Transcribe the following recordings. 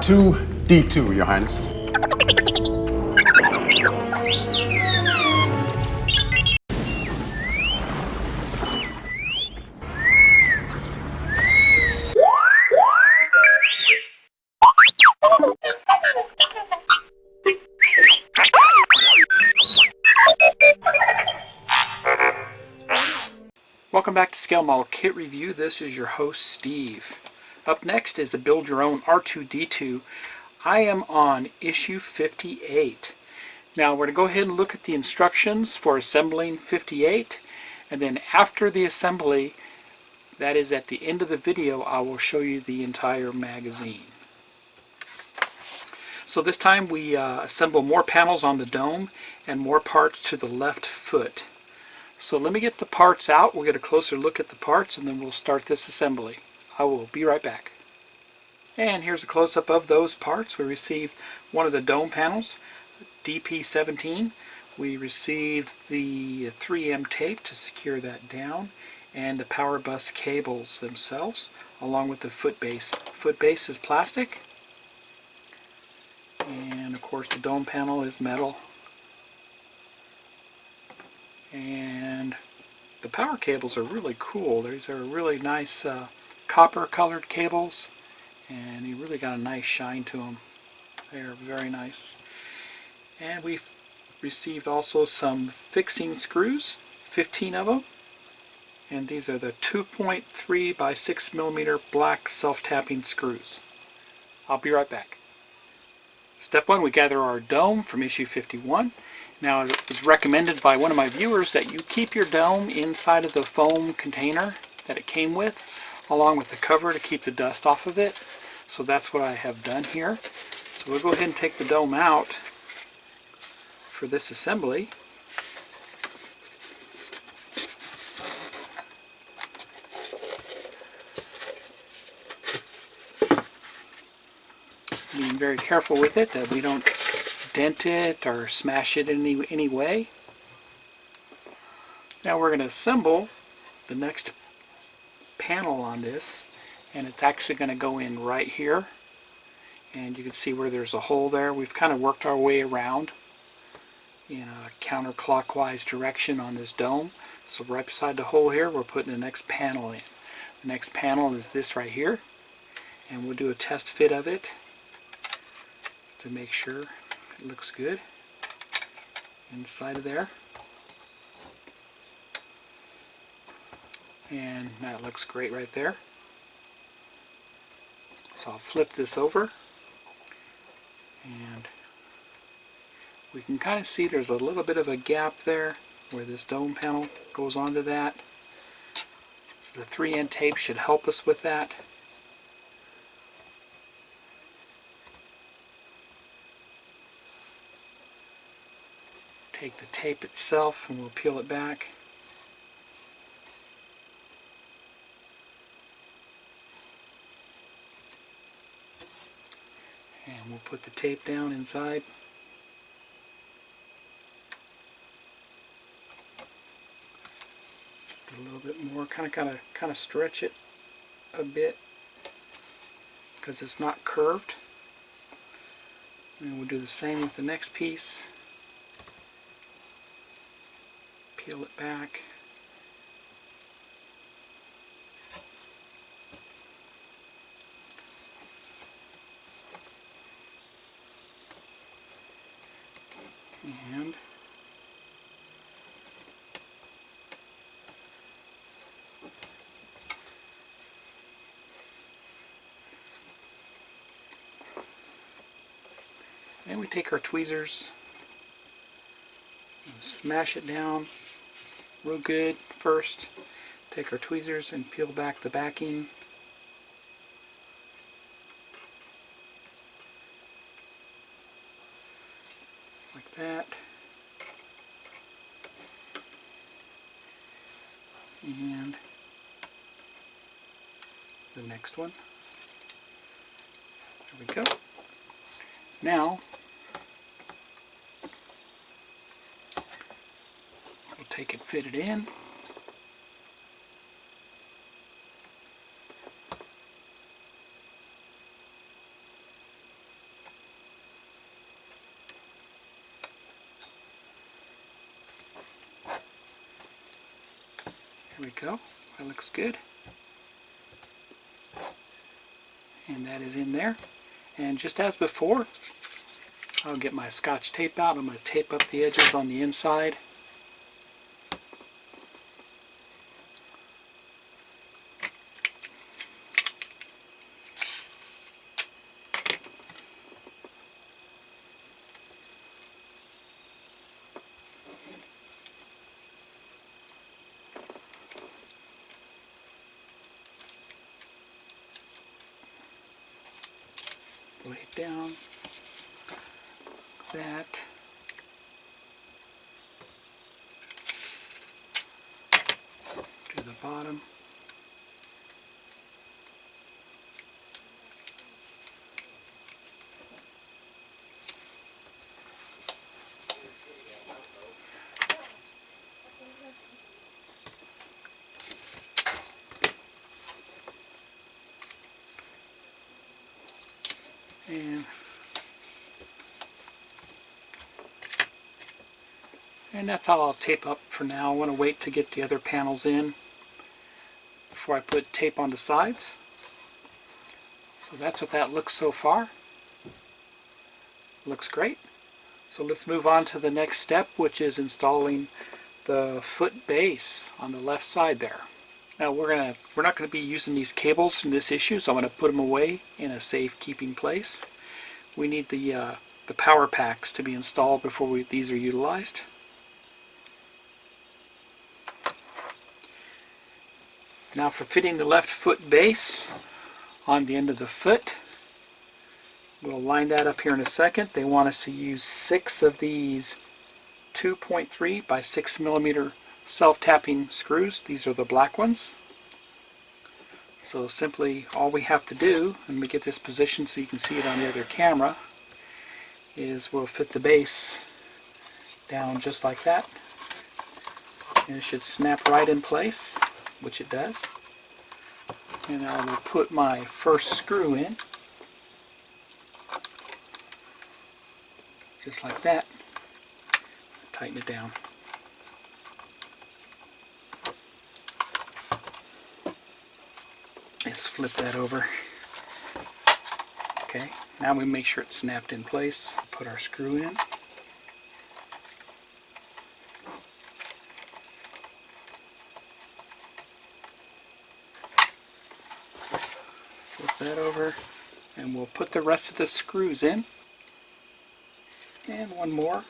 R2-D2, Your Highness. Welcome back to Scale Model Kit Review. This is your host, Steve. Up next is the Build Your Own R2-D2. I am on issue 58. Now we're going to go ahead and look at the instructions for assembling 58, and then after the assembly, that is at the end of the video, I will show you the entire magazine. So this time we assemble more panels on the dome and more parts to the left foot. So let me get the parts out, we'll get a closer look at the parts, and then we'll start this assembly. I will be right back. And here's a close-up of those parts. We received one of the dome panels, DP17. We received the 3M tape to secure that down, and the power bus cables themselves, along with the foot base. Foot base is plastic, and of course the dome panel is metal. And the power cables are really cool. These are really nice copper colored cables, and you really got a nice shine to them. They are very nice. And we've received also some fixing screws, 15 of them, and these are the 2.3 by 6 millimeter black self-tapping screws. I'll be right back. Step 1, we gather our dome from issue 51. Now, it was recommended by one of my viewers that you keep your dome inside of the foam container that it came with, along with the cover to keep the dust off of it. So that's what I have done here. So we'll go ahead and take the dome out for this assembly. Being very careful with it that we don't dent it or smash it in any way. Now we're going to assemble the next panel on this, and it's actually going to go in right here, and you can see where there's a hole there. We've kind of worked our way around in a counterclockwise direction on this dome. So right beside the hole here, we're putting the next panel in. The next panel is this right here, and we'll do a test fit of it to make sure it looks good inside of there. And that looks great right there. So I'll flip this over, and we can kind of see there's a little bit of a gap there where this dome panel goes onto that. So the 3N tape should help us with that. Take the tape itself and we'll peel it back. And we'll put the tape down inside. Just a little bit more, kind of stretch it a bit because it's not curved. And we'll do the same with the next piece. Peel it back. And then we take our tweezers and smash it down real good first. Take our tweezers and peel back the backing. Like that. And the next one. There we go. Now, we'll take it, fit it in. There we go. That looks good. And that is in there. And just as before, I'll get my Scotch tape out. I'm going to tape up the edges on the inside. Lay it down. That. To the bottom. And that's all I'll tape up for now. I want to wait to get the other panels in before I put tape on the sides. So that's what that looks so far. Looks great. So let's move on to the next step, which is installing the foot base on the left side there. Now we're not going to be using these cables in this issue, so I'm going to put them away in a safe keeping place. We need the power packs to be installed before these are utilized. Now for fitting the left foot base on the end of the foot, we'll line that up here in a second. They want us to use 6 of these 2.3 by 6 millimeter self-tapping screws. These are the black ones. So simply all we have to do, and let me get this positioned so you can see it on the other camera, is we'll fit the base down just like that. And it should snap right in place, which it does. And I will put my first screw in, just like that. Tighten it down. Let's flip that over. Okay, now we make sure it's snapped in place. Put our screw in. Flip that over, and we'll put the rest of the screws in. And one more.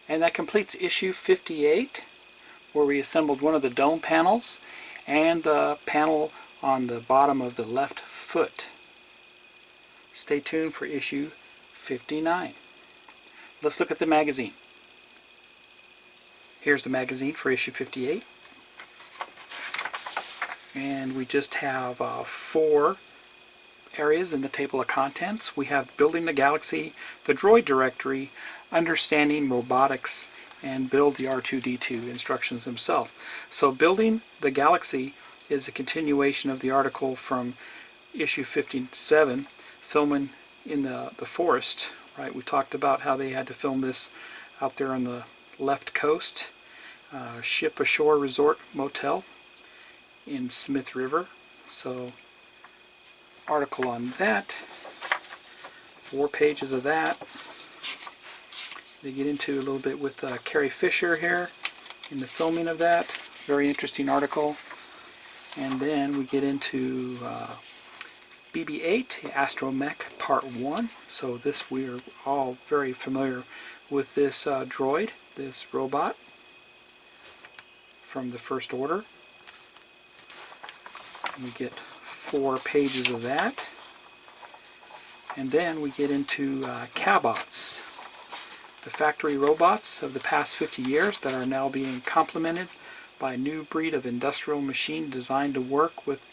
And that completes issue 58, where we assembled one of the dome panels and the panel on the bottom of the left foot. Stay tuned for issue 59. Let's look at the magazine. Here's the magazine for issue 58. And we just have 4 areas in the table of contents. We have Building the Galaxy, the Droid Directory, Understanding Robotics, and Build the R2-D2 instructions themselves. So Building the Galaxy is a continuation of the article from issue 57, filming in the forest. Right? We talked about how they had to film this out there on the left coast, Ship Ashore Resort Motel in Smith River. So article on that, 4 pages of that. They get into a little bit with Carrie Fisher here in the filming of that. Very interesting article. And then we get into BB-8, Astromech Part 1. So this, we are all very familiar with this droid, this robot from the First Order. And we get 4 pages of that. And then we get into Cabots, the factory robots of the past 50 years that are now being complemented by a new breed of industrial machine designed to work with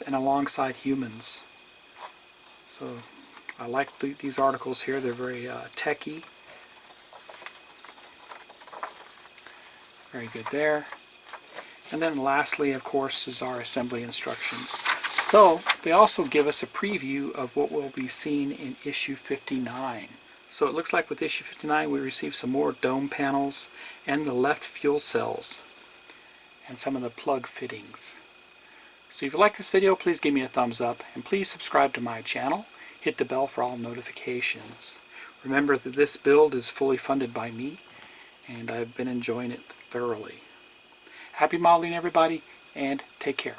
and alongside humans. So I like these articles here. They're very techy. Very good there. And then lastly, of course, is our assembly instructions. So they also give us a preview of what we'll be seeing in issue 59. So it looks like with issue 59 we received some more dome panels and the left fuel cells and some of the plug fittings. So if you like this video, please give me a thumbs up and please subscribe to my channel. Hit the bell for all notifications. Remember that this build is fully funded by me and I've been enjoying it thoroughly. Happy modeling everybody, and take care.